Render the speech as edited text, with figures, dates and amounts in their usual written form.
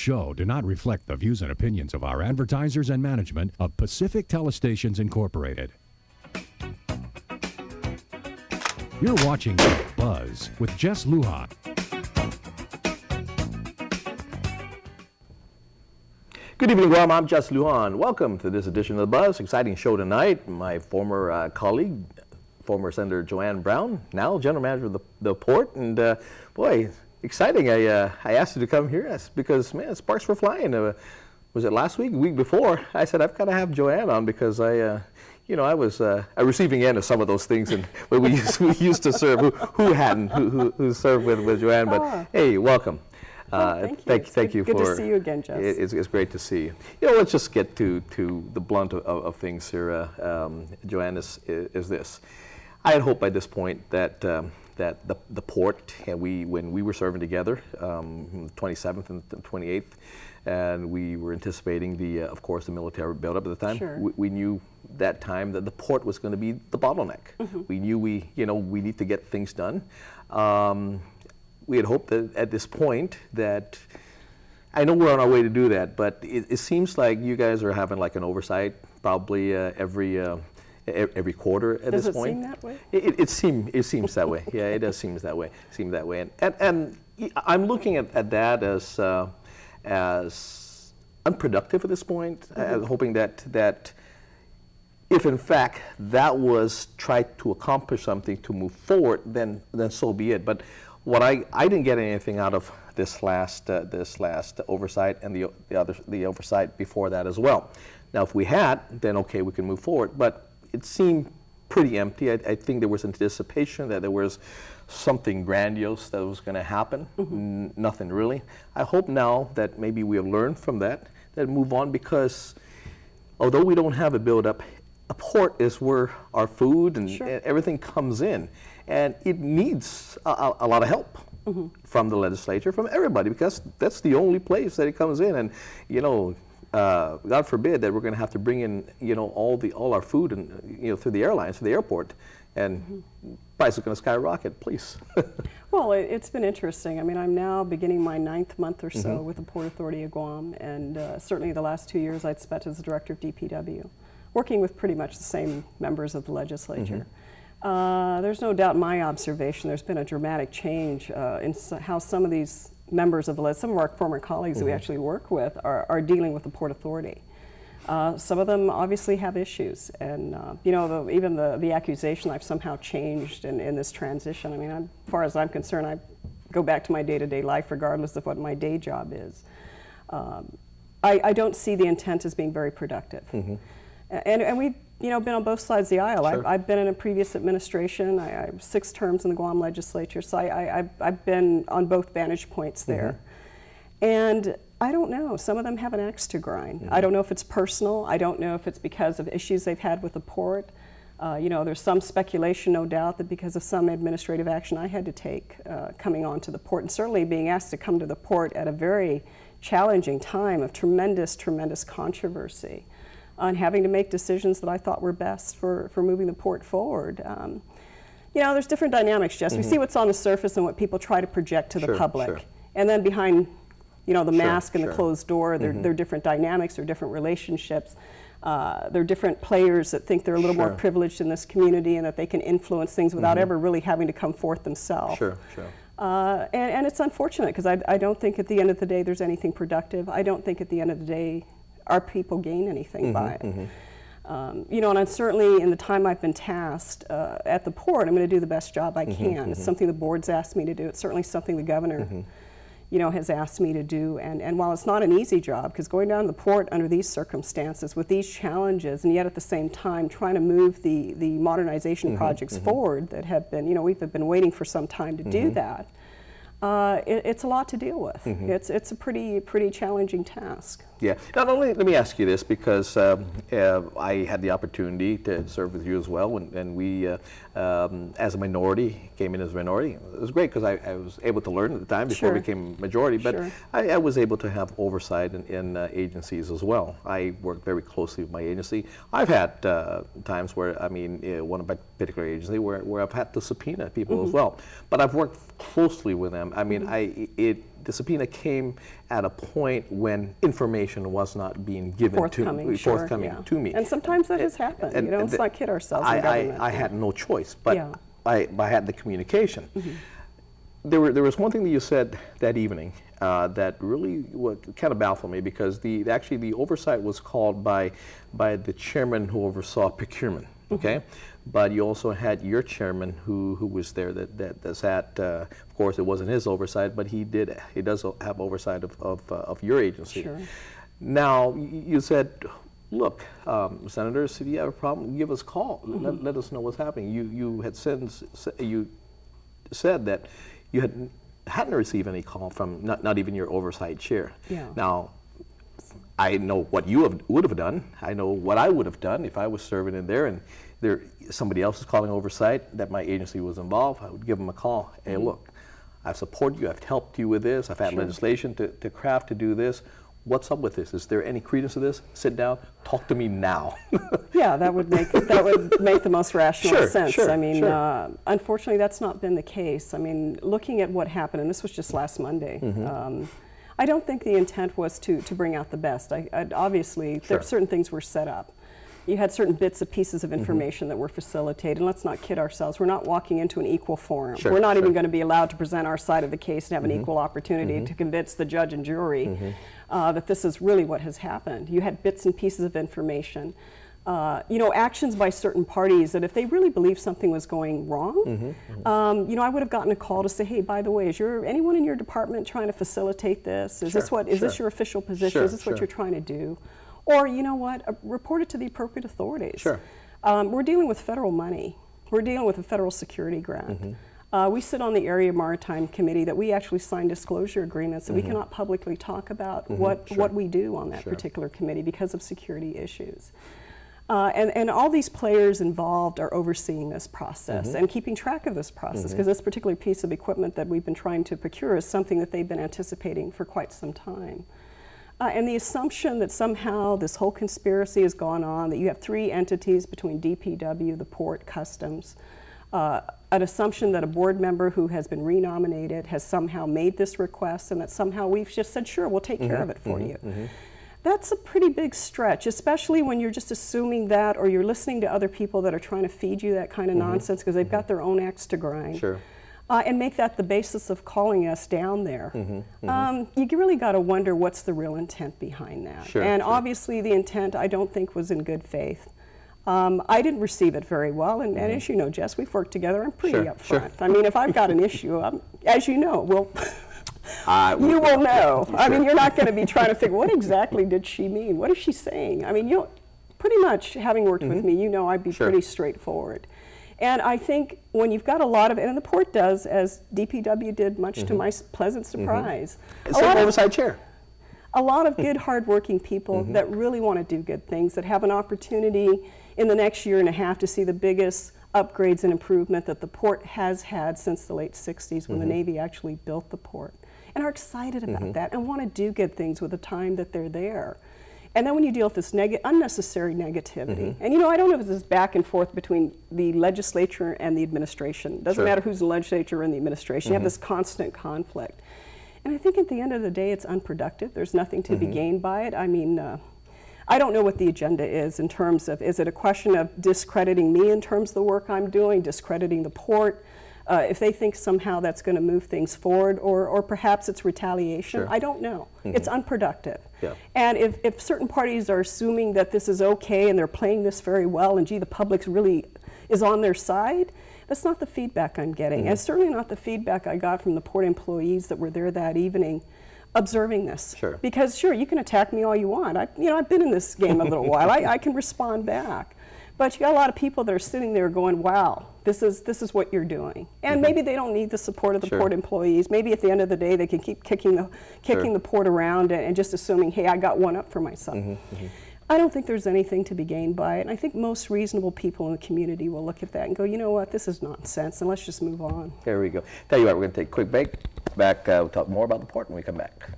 show do not reflect the views and opinions of our advertisers and management of Pacific Telestations Incorporated. You're watching Buzz with Jess Lujan. Good evening, Guam. I'm Jess Lujan. Welcome to this edition of The Buzz. Exciting show tonight. My former colleague, former Senator Joanne Brown, now General Manager of the Port. And boy, exciting. I asked you to come here because, man, sparks were flying. Was it last week, week before? I said, I've got to have Joanne on because I was a receiving end of some of those things, and when we used to serve. Who served with Joanne? But hey, welcome. Thank you. Good to see you again, Jess. It's great to see you. Let's just get to the blunt of things here. Joanne, is this. I had hoped by this point that the port, and when we were serving together, the 27th and the 28th, and we were anticipating of course, the military buildup at the time. Sure. We knew that time that the port was going to be the bottleneck. Mm-hmm. We knew we need to get things done. We had hoped that at this point that, I know we're on our way to do that, but it seems like you guys are having like an oversight probably every quarter at this point. Does it seem that way? It seems that way. Yeah, it does seem that way. And I'm looking at that as unproductive at this point. Mm-hmm. Hoping that if in fact that was tried to accomplish something to move forward, then so be it. But what I didn't get anything out of this last oversight and the oversight before that as well. Now, if we had, then okay, we can move forward. But it seemed pretty empty. I think there was anticipation that there was something grandiose that was going to happen. Mm-hmm. Nothing really. I hope now that maybe we have learned from that move on, because although we don't have a build-up, a port is where our food and Sure. everything comes in. And it needs a lot of help mm-hmm. from the legislature, from everybody, because that's the only place that it comes in. And God forbid that we're going to have to bring in all our food and through the airlines, through the airport, and mm-hmm. price is going to skyrocket. Please. Well, it's been interesting. I mean, I'm now beginning my 9th month or so mm-hmm. with the Port Authority of Guam, and certainly the last 2 years I'd spent as the director of DPW, working with pretty much the same members of the legislature. Mm-hmm. There's no doubt in my observation there's been a dramatic change in how some of these members of some of our former colleagues mm-hmm. that we actually work with are dealing with the Port Authority. Some of them obviously have issues, and even the accusation I've somehow changed in this transition. I mean, as far as I'm concerned, I go back to my day-to-day life regardless of what my day job is. I don't see the intent as being very productive. Mm-hmm. And we've been on both sides of the aisle. Sure. I've been in a previous administration. I have 6 terms in the Guam legislature, so I've been on both vantage points there. Mm-hmm. And I don't know. Some of them have an axe to grind. Mm-hmm. I don't know if it's personal. I don't know if it's because of issues they've had with the port. There's some speculation, no doubt, that because of some administrative action I had to take coming onto the port, and certainly being asked to come to the port at a very challenging time of tremendous controversy, on having to make decisions that I thought were best for moving the port forward. There's different dynamics, Jess. Mm-hmm. We see what's on the surface and what people try to project to the public. Sure. And then behind, the mask and the closed door, there are different dynamics, there are different relationships. There are different players that think they're a little more privileged in this community and that they can influence things without mm-hmm. ever really having to come forth themselves. Sure. And it's unfortunate, because I don't think at the end of the day there's anything productive. I don't think at the end of the day our people gain anything mm-hmm, by it. Mm-hmm. And I'm certainly, in the time I've been tasked at the port, I'm going to do the best job I can. Mm-hmm. It's something the board's asked me to do. It's certainly something the governor mm-hmm. Has asked me to do. And while it's not an easy job, because going down to the port under these circumstances, with these challenges, and yet at the same time trying to move the modernization mm-hmm, projects mm-hmm. forward that have been, we've been waiting for some time to mm-hmm. do that, it's a lot to deal with. Mm-hmm. It's a pretty challenging task. Yeah. Not only, let me ask you this, because I had the opportunity to serve with you as well, and we, as a minority, came in as a minority. It was great because I was able to learn at the time before I became majority, but I was able to have oversight in agencies as well. I worked very closely with my agency. I've had times where, one of my particular agency where I've had to subpoena people mm-hmm. as well, but I've worked closely with them. the subpoena came at a point when information was not being given forthcoming to me. And sometimes that has happened. Let's not kid ourselves. I had no choice, but I had the communication. There was one thing that you said that evening that really kind of baffled me, because actually the oversight was called by the chairman who oversaw procurement. Okay, but you also had your chairman who was there that sat. Of course, it wasn't his oversight, but he does have oversight of your agency. Sure. Now you said, look, senators, if you have a problem, give us a call. Let us know what's happening. You said that you hadn't received any call from not even your oversight chair. Yeah. Now, I know what you would have done. I know what I would have done if I was serving in there and somebody else is calling oversight that my agency was involved. I would give them a call. Hey, look, I've supported you. I've helped you with this. I've had legislation to craft to do this. What's up with this? Is there any credence to this? Sit down, talk to me now. Yeah, that would make the most rational sense. I mean, unfortunately, that's not been the case. I mean, looking at what happened, and this was just last Monday. I don't think the intent was to bring out the best. Obviously, certain things were set up. You had certain bits and pieces of information that were facilitated. And let's not kid ourselves. We're not walking into an equal forum. We're not even going to be allowed to present our side of the case and have an equal opportunity to convince the judge and jury that this is really what has happened. You had bits and pieces of information. Actions by certain parties that if they really believed something was going wrong, I would have gotten a call to say, hey, by the way, is anyone in your department trying to facilitate this? Is this your official position? Is this what you're trying to do? Or, you know what, report it to the appropriate authorities. We're dealing with federal money. We're dealing with a federal security grant. We sit on the Area Maritime Committee that we actually sign disclosure agreements that we cannot publicly talk about what we do on that particular committee because of security issues. And all these players involved are overseeing this process and keeping track of this process, because this particular piece of equipment that we've been trying to procure is something that they've been anticipating for quite some time. And the assumption that somehow this whole conspiracy has gone on, that you have three entities between DPW, the port, customs, an assumption that a board member who has been renominated has somehow made this request, and that somehow we've just said, sure, we'll take care of it for you. That's a pretty big stretch, especially when you're just assuming that, or you're listening to other people that are trying to feed you that kind of nonsense because they've got their own axe to grind. And make that the basis of calling us down there. You really got to wonder what's the real intent behind that. And obviously the intent I don't think was in good faith. I didn't receive it very well, and as you know, Jess, we've worked together. I'm pretty upfront. I mean, if I've got an issue, as you know, you will know. I mean, you're not going to be trying to figure what exactly did she mean? What is she saying? I mean, pretty much having worked with me, you know I'd be pretty straightforward. And I think when you've got a lot of, and the port does, as DPW did, much to my pleasant surprise. It's an oversight chair. A lot of good, hardworking people that really want to do good things, that have an opportunity in the next year and a half to see the biggest upgrades and improvement that the port has had since the late 60s when the Navy actually built the port, and are excited about that and want to do good things with the time that they're there. And then when you deal with this unnecessary negativity, and I don't know if it's this back and forth between the legislature and the administration. It doesn't matter who's the legislature or in the administration. You have this constant conflict. And I think at the end of the day, it's unproductive. There's nothing to be gained by it. I mean, I don't know what the agenda is in terms of, is it a question of discrediting me in terms of the work I'm doing, discrediting the port? If they think somehow that's going to move things forward, or perhaps it's retaliation, I don't know. It's unproductive. And if certain parties are assuming that this is okay and they're playing this very well, and gee, the public really is on their side, that's not the feedback I'm getting. And certainly not the feedback I got from the port employees that were there that evening observing this. Because you can attack me all you want. I've been in this game a little while. I can respond back. But you got a lot of people that are sitting there going, wow, this is what you're doing. And maybe they don't need the support of the port employees. Maybe at the end of the day they can keep kicking the port around and just assuming, hey, I got one up for myself. I don't think there's anything to be gained by it. And I think most reasonable people in the community will look at that and go, you know what, this is nonsense, and let's just move on. There we go. Tell you what, we're going to take a quick break. We'll talk more about the port when we come back.